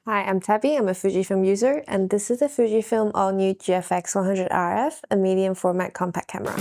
Hi, I'm Tabi, I'm a Fujifilm user, and this is the Fujifilm all-new GFX 100RF, a medium format compact camera.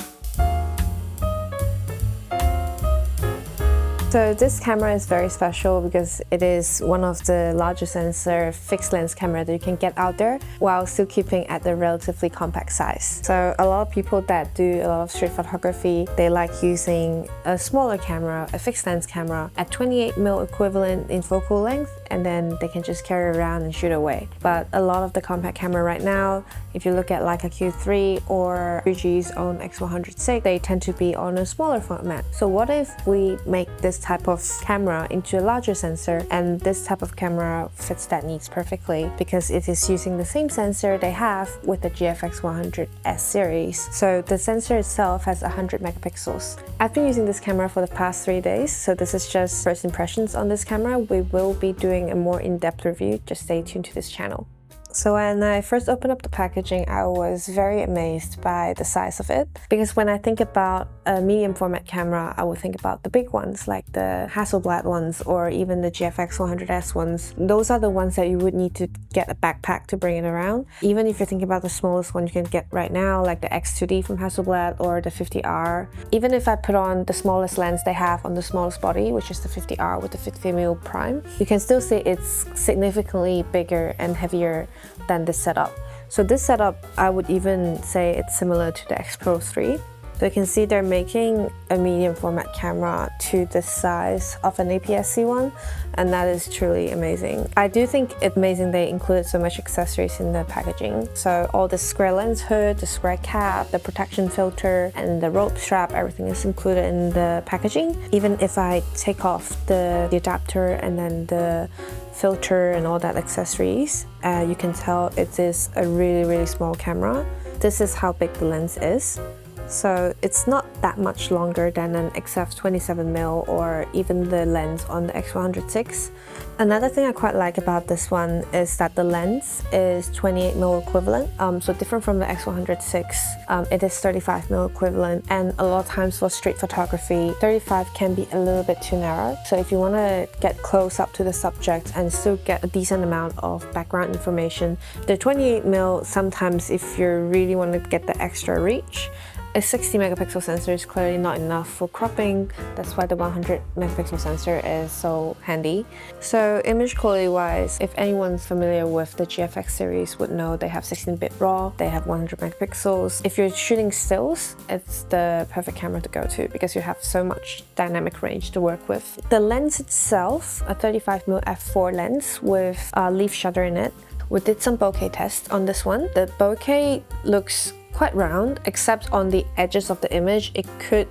So this camera is very special because it is one of the largest sensor fixed lens camera that you can get out there while still keeping at the relatively compact size. So a lot of people that do a lot of street photography, they like using a smaller camera, a fixed lens camera at 28mm equivalent in focal length, and then they can just carry around and shoot away. But a lot of the compact camera right now, if you look at like a Q3 or Fuji's own X100VI, they tend to be on a smaller format. So what if we make this type of camera into a larger sensor, and this type of camera fits that needs perfectly because it is using the same sensor they have with the GFX 100S series. So the sensor itself has 100 megapixels. I've been using this camera for the past 3 days, so this is just first impressions on this camera. We will be doing a more in-depth review. Just stay tuned to this channel. So when I first opened up the packaging, I was very amazed by the size of it, because when I think about a medium format camera, I would think about the big ones like the Hasselblad ones or even the GFX 100S ones. Those are the ones that you would need to get a backpack to bring it around. Even if you're thinking about the smallest one you can get right now, like the X2D from Hasselblad or the 50R. Even if I put on the smallest lens they have on the smallest body, which is the 50R with the 50mm prime, you can still see it's significantly bigger and heavier than this setup. So this setup, I would even say it's similar to the X Pro 3. So you can see they're making a medium format camera to the size of an APS-C one, and that is truly amazing. I do think it's amazing they included so much accessories in the packaging. So all the square lens hood, the square cap, the protection filter, and the rope strap, everything is included in the packaging. Even if I take off the adapter and then the filter and all that accessories, you can tell it is a really small camera. This is how big the lens is. So it's not that much longer than an XF 27mm or even the lens on the X100VI. Another thing I quite like about this one is that the lens is 28mm equivalent, so different from the X100VI. It is 35mm equivalent, and a lot of times for street photography, 35 can be a little bit too narrow. So if you want to get close up to the subject and still get a decent amount of background information, the 28mm, sometimes if you really want to get the extra reach, a 60 megapixel sensor is clearly not enough for cropping. That's why the 100 megapixel sensor is so handy. So image quality wise, if anyone's familiar with the GFX series would know they have 16-bit RAW, they have 100 megapixels. If you're shooting stills, it's the perfect camera to go to because you have so much dynamic range to work with. The lens itself, a 35mm f4 lens with a leaf shutter in it. We did some bokeh tests on this one. The bokeh looks quite round, except on the edges of the image it could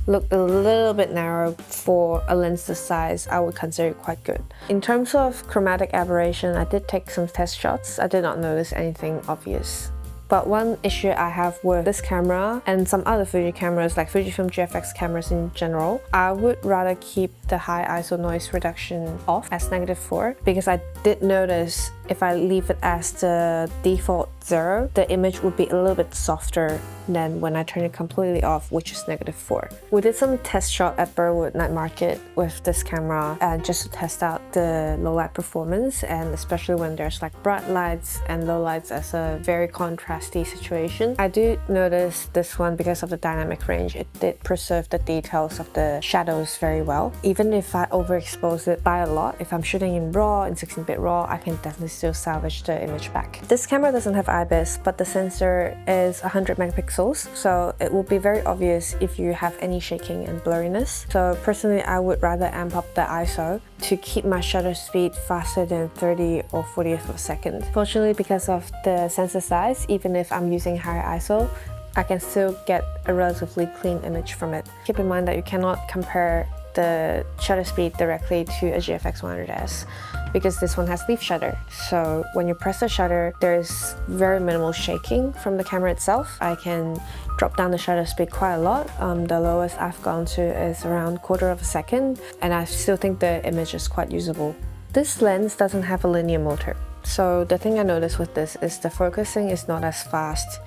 look a little bit narrow. For a lens this size, I would consider it quite good. In terms of chromatic aberration, I did take some test shots. I did not notice anything obvious. But one issue I have with this camera and some other Fuji cameras, like Fujifilm GFX cameras in general, I would rather keep the high ISO noise reduction off as -4, because I did notice if I leave it as the default 0, the image would be a little bit softer than when I turn it completely off, which is -4. We did some test shot at Burwood Night Market with this camera just to test out the low light performance, and especially when there's like bright lights and low lights as a very contrasty situation. I do notice this one, because of the dynamic range, it did preserve the details of the shadows very well. Even if I overexpose it by a lot, if I'm shooting in RAW, in 16-bit RAW, I can definitely still salvage the image back. This camera doesn't have IBIS, but the sensor is 100 megapixels, so it will be very obvious if you have any shaking and blurriness. So personally, I would rather amp up the ISO to keep my shutter speed faster than 30 or 40th of a second. Fortunately, because of the sensor size, even if I'm using higher ISO, I can still get a relatively clean image from it. Keep in mind that you cannot compare the shutter speed directly to a GFX 100S because this one has leaf shutter. So when you press the shutter, there's very minimal shaking from the camera itself. I can drop down the shutter speed quite a lot. The lowest I've gone to is around 1/4 of a second, and I still think the image is quite usable. This lens doesn't have a linear motor. So the thing I noticed with this is the focusing is not as fast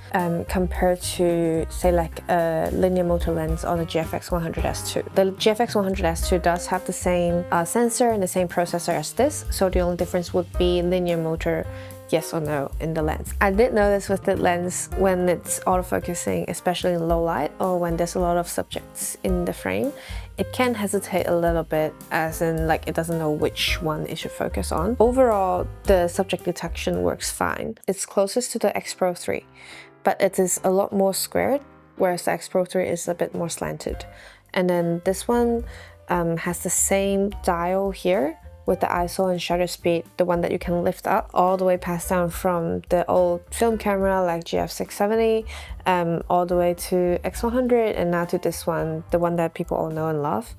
compared to, say, like a linear motor lens on the GFX 100S2. The GFX 100S2 does have the same sensor and the same processor as this, so the only difference would be linear motor, yes or no, in the lens. I did notice with the lens when it's autofocusing, especially in low light or when there's a lot of subjects in the frame, it can hesitate a little bit, as in like it doesn't know which one it should focus on. Overall, the subject detection works fine. It's closest to the X Pro 3, but it is a lot more squared, whereas the X Pro 3 is a bit more slanted. And then this one has the same dial here, with the ISO and shutter speed, the one that you can lift up all the way passed down from the old film camera like GF670 all the way to X100 and now to this one, the one that people all know and love.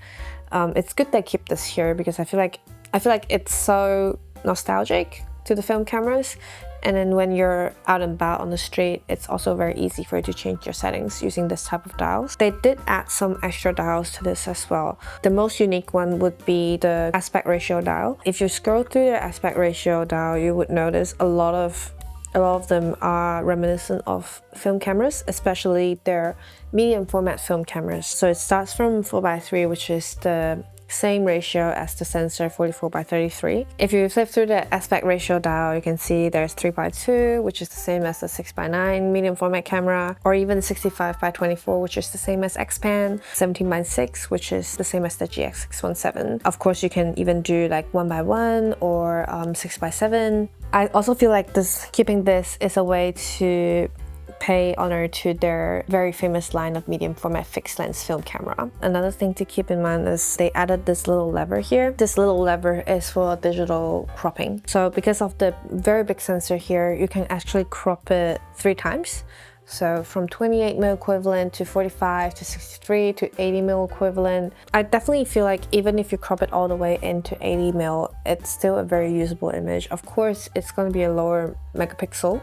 It's good they keep this here because I feel like it's so nostalgic to the film cameras. And then when you're out and about on the street, it's also very easy for you to change your settings using this type of dials. They did add some extra dials to this as well. The most unique one would be the aspect ratio dial. If you scroll through the aspect ratio dial, you would notice a lot of them are reminiscent of film cameras, especially their medium format film cameras. So it starts from 4:3, which is the same ratio as the sensor 44:33. If you flip through the aspect ratio dial, you can see there's 3:2, which is the same as the 6:9 medium format camera, or even 65:24, which is the same as X-Pan, 17:6, which is the same as the GX617. Of course, you can even do like 1:1 or 6:7. I also feel like keeping this is a way to pay honor to their very famous line of medium format fixed lens film camera. Another thing to keep in mind is they added this little lever here. This little lever is for digital cropping. So because of the very big sensor here, you can actually crop it 3 times. So from 28mm equivalent to 45 to 63 to 80mm equivalent. I definitely feel like even if you crop it all the way into 80mm, it's still a very usable image. Of course, it's going to be a lower megapixel,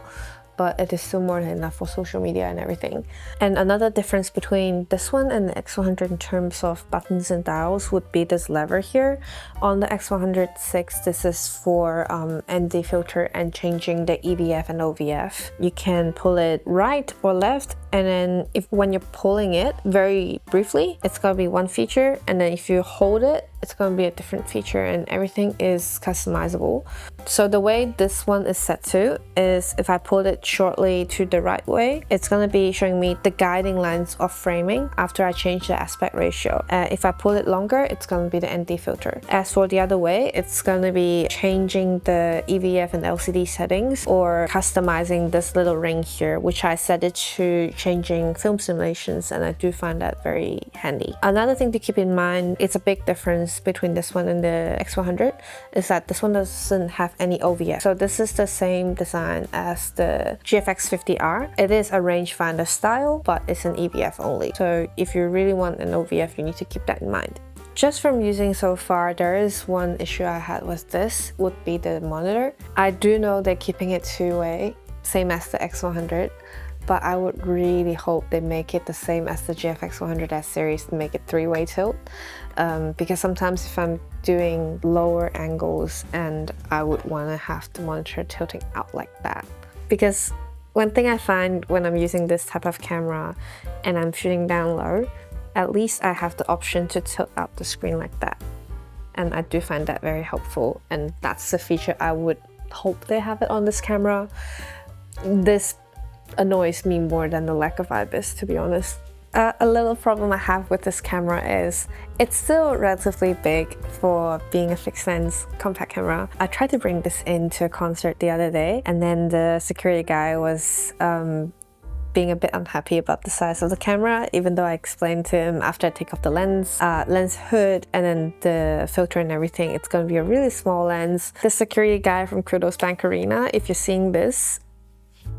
but it is still more than enough for social media and everything. And another difference between this one and the X100 in terms of buttons and dials would be this lever here. On the X100 this is for ND filter and changing the EVF and OVF. You can pull it right or left, and then when you're pulling it very briefly, it's gonna be one feature, and then if you hold it, it's going to be a different feature, and everything is customizable. So the way this one is set to is if I pull it shortly to the right way, it's going to be showing me the guiding lines of framing after I change the aspect ratio. If I pull it longer, it's going to be the ND filter. As for the other way, it's going to be changing the EVF and LCD settings or customizing this little ring here, which I set it to changing film simulations, and I do find that very handy. Another thing to keep in mind, it's a big difference between this one and the X100 is that this one doesn't have any OVF. So this is the same design as the GFX 50R. It is a rangefinder style, but it's an EVF only. So if you really want an OVF, you need to keep that in mind. Just from using so far, there is one issue I had with this, would be the monitor. I do know they're keeping it 2-way, same as the X100, but I would really hope they make it the same as the GFX 100S series and make it 3-way tilt. Because sometimes if I'm doing lower angles and I would want to have the monitor tilting out like that. Because one thing I find when I'm using this type of camera and I'm shooting down low, at least I have the option to tilt out the screen like that. And I do find that very helpful, and that's the feature I would hope they have it on this camera. This annoys me more than the lack of IBIS, to be honest. A little problem I have with this camera is it's still relatively big for being a fixed lens compact camera. I tried to bring this into a concert the other day, and then the security guy was being a bit unhappy about the size of the camera, even though I explained to him after I take off the lens hood and then the filter and everything, it's going to be a really small lens. The security guy from Kudos Bank Arena, if you're seeing this,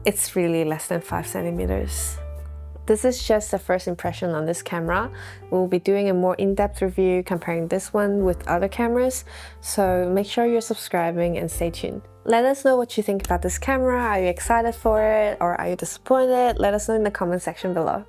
it's really less than 5 centimeters. This is just the first impression on this camera. We'll be doing a more in-depth review comparing this one with other cameras, so make sure you're subscribing and stay tuned. Let us know what you think about this camera. Are you excited for it or are you disappointed? Let us know in the comment section below.